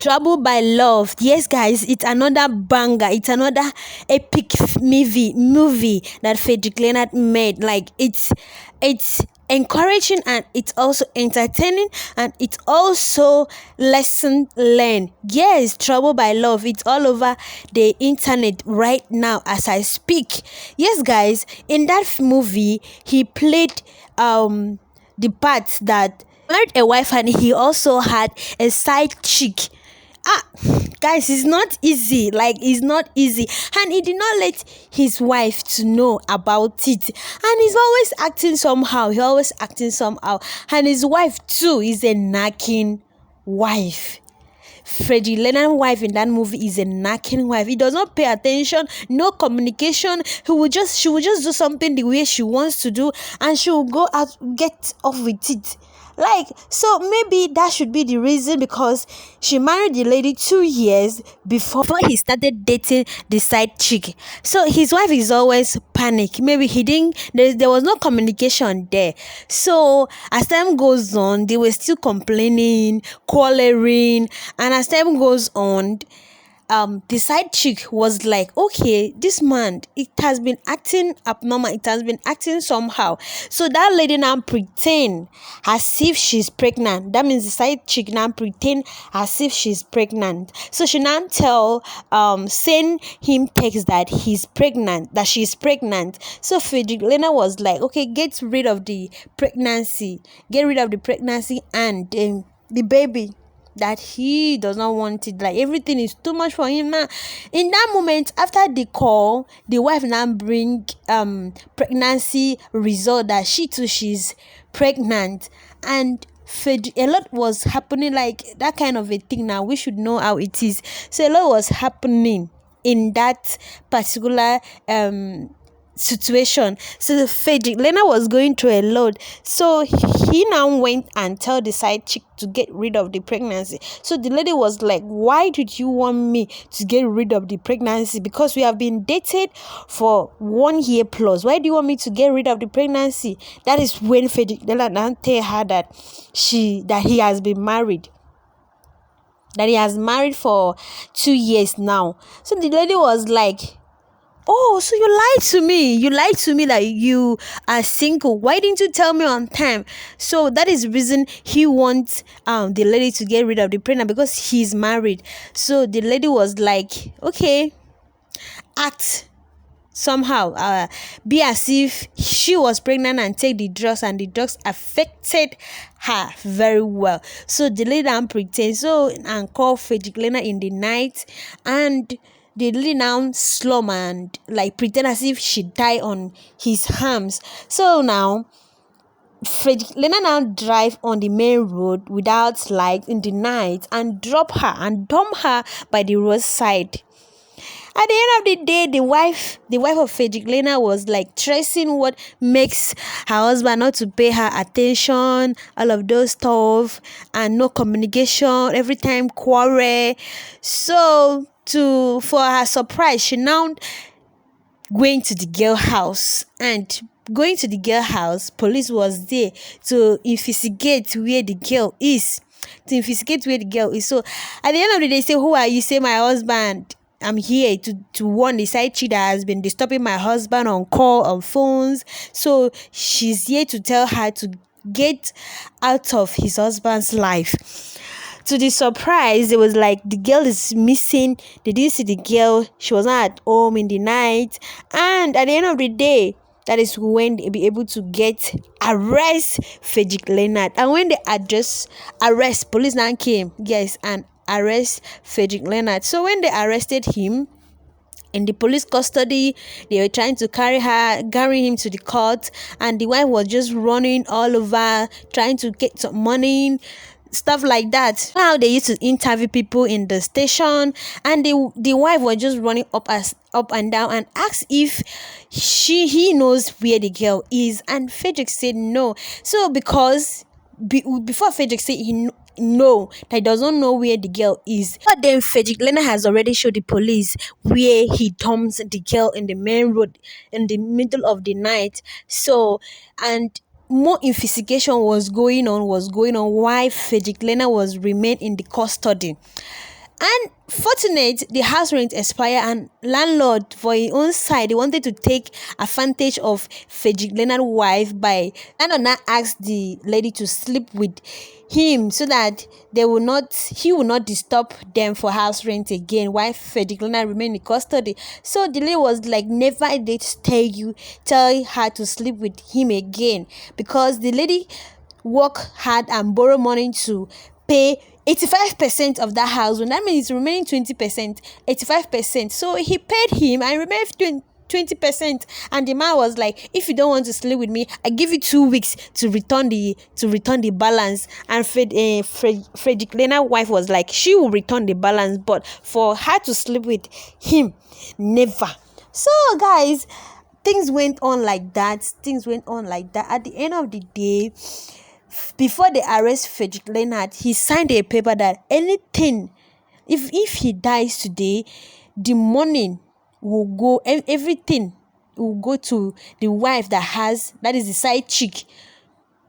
Trouble by Love. Yes, guys, it's another banger. It's another epic movie that Frederick Leonard made. Like it's encouraging and it's also entertaining and it's also lesson learned. Yes, Trouble by Love. It's all over the internet right now as I speak. Yes, guys, in that movie he played the part that married a wife and he also had a side chick. Ah, guys, it's not easy. Like, it's not easy, and he did not let his wife to know about it. And he's always acting somehow. He always acting somehow, and his wife too is a knacking wife. Freddie Leonard wife in that movie is a knacking wife. He does not pay attention, no communication. She will just do something the way she wants to do, and she will go out, get off with it. Like, so maybe that should be the reason, because she married the lady 2 years before he started dating the side chick. So his wife is always panic. Maybe he didn't, there was no communication there. So as time goes on, they were still complaining, quarreling, and as time goes on, the side chick was like, okay, this man, it has been acting abnormal, it has been acting somehow. So that lady now pretend as if she's pregnant. That means the side chick now pretend as if she's pregnant. So she now send him text that she's pregnant. So Frederick Lena was like, okay, get rid of the pregnancy and the baby, that he does not want it. Like, everything is too much for him now. In that moment, after the call, the wife now bring pregnancy result that she's pregnant. And a lot was happening, like that kind of a thing. Now we should know how it is. So a lot was happening in that particular situation. So Frederick Lena was going through a lot. So he now went and tell the side chick to get rid of the pregnancy. So the lady was like, why did you want me to get rid of the pregnancy? Because we have been dated for 1 year plus. Why do you want me to get rid of the pregnancy? That is when Frederick Lena now tell her that he has been married. That he has married for 2 years now. So the lady was like, oh, so you lied to me. You lied to me that you are single. Why didn't you tell me on time? So that is the reason he wants the lady to get rid of the pregnant, because he's married. So the lady was like, okay, act somehow, be as if she was pregnant and take the drugs, and the drugs affected her very well. So the lady pretend and call Frederick Lena in the night, and the lady now slum and like pretend as if she died on his arms. So now Frederick Lena now drive on the main road without light in the night and dump her by the roadside. At the end of the day, the wife of Frederick Lena was like tracing what makes her husband not to pay her attention, all of those stuff, and no communication, every time quarrel. So for her surprise, she now going to the girl house, and going to the girl house, police was there to investigate where the girl is. So at the end of the day, say, who are you? Say, my husband. I'm here to warn the side chick that has been disturbing my husband on call, on phones. So she's here to tell her to get out of his husband's life. To the surprise, it was like the girl is missing. They didn't see the girl. She was not at home in the night. And at the end of the day, that is when they be able to arrest Frederick Leonard. And when they arrest, police now came, yes, and arrest Frederick Leonard. So when they arrested him in the police custody, they were trying to carry him to the court, and the wife was just running all over trying to get some money, stuff like that. How they used to interview people in the station, and the wife was just running up and down and asked if he knows where the girl is, and Frederick said no. So because before Frederick said no, that he does not know where the girl is. But then Frederick Leonard has already showed the police where he dumps the girl in the main road in the middle of the night. So, and more investigation was going on while Frederick Leonard was remained in the custody. And fortunate, the house rent expired, and landlord for his own side, they wanted to take advantage of Frederick Leonard's wife by landlord now asked the lady to sleep with him so that he will not disturb them for house rent again while Frederick Leonard remained in custody. So the lady was like, never did tell her to sleep with him again, because the lady work hard and borrow money to pay 85% of that house loan. That means remaining 20%, 85%. So he paid him and remained 20%. And the man was like, if you don't want to sleep with me, I give you 2 weeks to return the balance. And Frederick Leonard's wife was like, she will return the balance, but for her to sleep with him, never. So guys, things went on like that. At the end of the day, before they arrest Frederick Leonard, he signed a paper that anything, if he dies today, the money will go, everything will go to the wife that is the side chick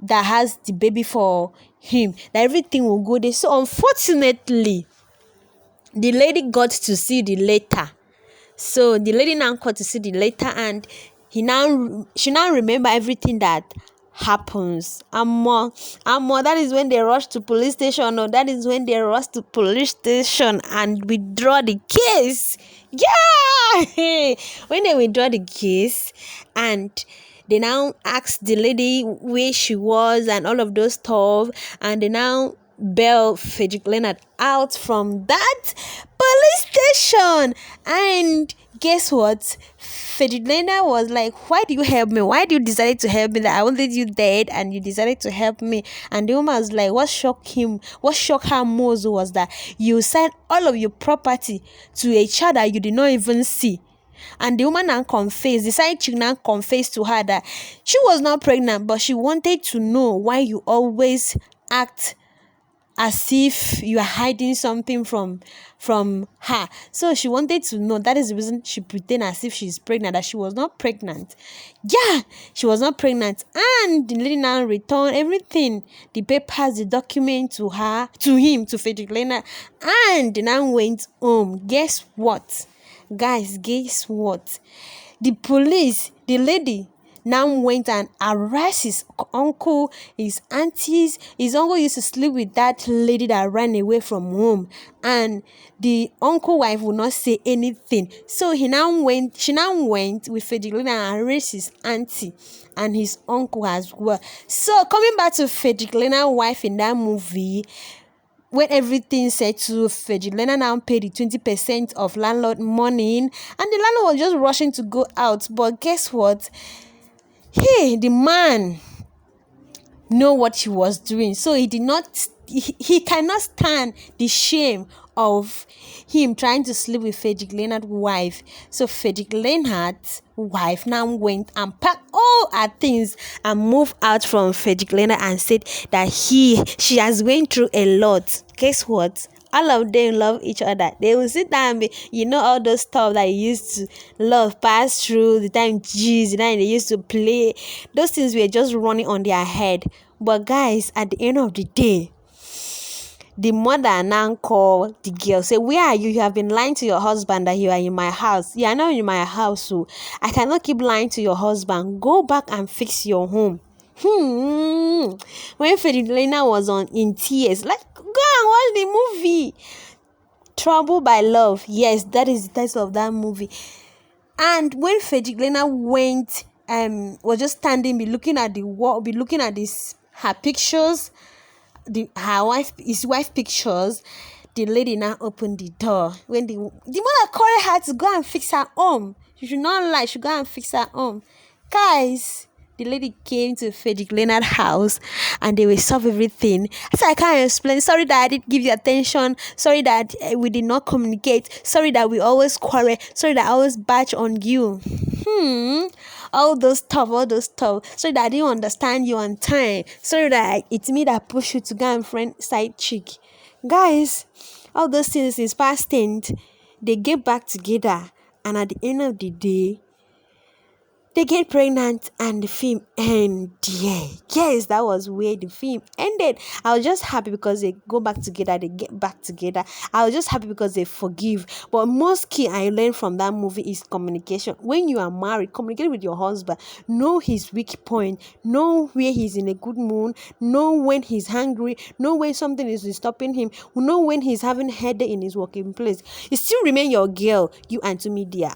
that has the baby for him. That everything will go there. So unfortunately, the lady got to see the letter. So the lady now got to see the letter, and she now remember everything that happens and more. That is when they rush to police station, or that is when they rush to police station and withdraw the case. Yeah. When they withdraw the case, and they now ask the lady where she was and all of those stuff, and they now bail Frederick Leonard out from that police station. And guess what? Frederick Leonard was like, why do you help me? Why do you decide to help me? That I wanted you dead and you decided to help me. And the woman was like, what shocked her most was that you sent all of your property to a child that you did not even see. And the woman now confessed, the side chick now confessed to her that she was not pregnant, but she wanted to know why you always act as if you are hiding something from her. So she wanted to know. That is the reason she pretended as if she's pregnant, that she was not pregnant. Yeah, she was not pregnant. And the lady now returned everything, the papers, the document to him, to Frederick Leonard, and they now went home. Guess what? Guys, guess what? The lady now went and arrested his uncle, his aunties. His uncle used to sleep with that lady that ran away from home, and the uncle wife would not say anything. So she now went with Frederick and arrested his auntie and his uncle as well. So coming back to Frederick Leonard's wife in that movie, when everything settled, Frederick Leonard now paid the 20% of landlord money, and the landlord was just rushing to go out. But guess what? Hey, the man know what he was doing, so he cannot stand the shame of him trying to sleep with Frederick Leonard's wife. So Frederick Leonard's wife now went and packed all her things and moved out from Frederick Leonard, and said that she has went through a lot. Guess what? All of them love each other. They will sit down and all those stuff that you used to love pass through the time the time they used to play. Those things were just running on their head. But guys, at the end of the day, the mother now called the girl, say, where are you? You have been lying to your husband that you are in my house. You are not in my house, so I cannot keep lying to your husband. Go back and fix your home. When Frederick was in tears, like, go and watch the movie Trouble by Love. Yes, that is the title of that movie. And when Frederick went, was just standing, be looking at the wall, be looking at her pictures, his wife pictures. The lady now opened the door. When the mother called her to go and fix her home. She should not lie. She should go and fix her home. Guys, the lady came to Frederick Leonard's house and they will solve everything. I said, I can't explain. Sorry that I didn't give you attention. Sorry that we did not communicate. Sorry that we always quarrel. Sorry that I always batch on you. All those stuff. Sorry that I didn't understand you on time. Sorry that it's me that pushed you to go and friend side chick. Guys, all those things is past tense. They get back together, and at the end of the day, They get pregnant and the film end. Yeah, yes, that was where the film ended. I was just happy because they go back together, they get back together. I was just happy because they forgive. But most key I learned from that movie is communication. When you are married, communicate with your husband. Know his weak point. Know where he's in a good mood. Know when he's hungry. Know when something is stopping him. Know when he's having headache in his working place. You still remain your girl, you and to media.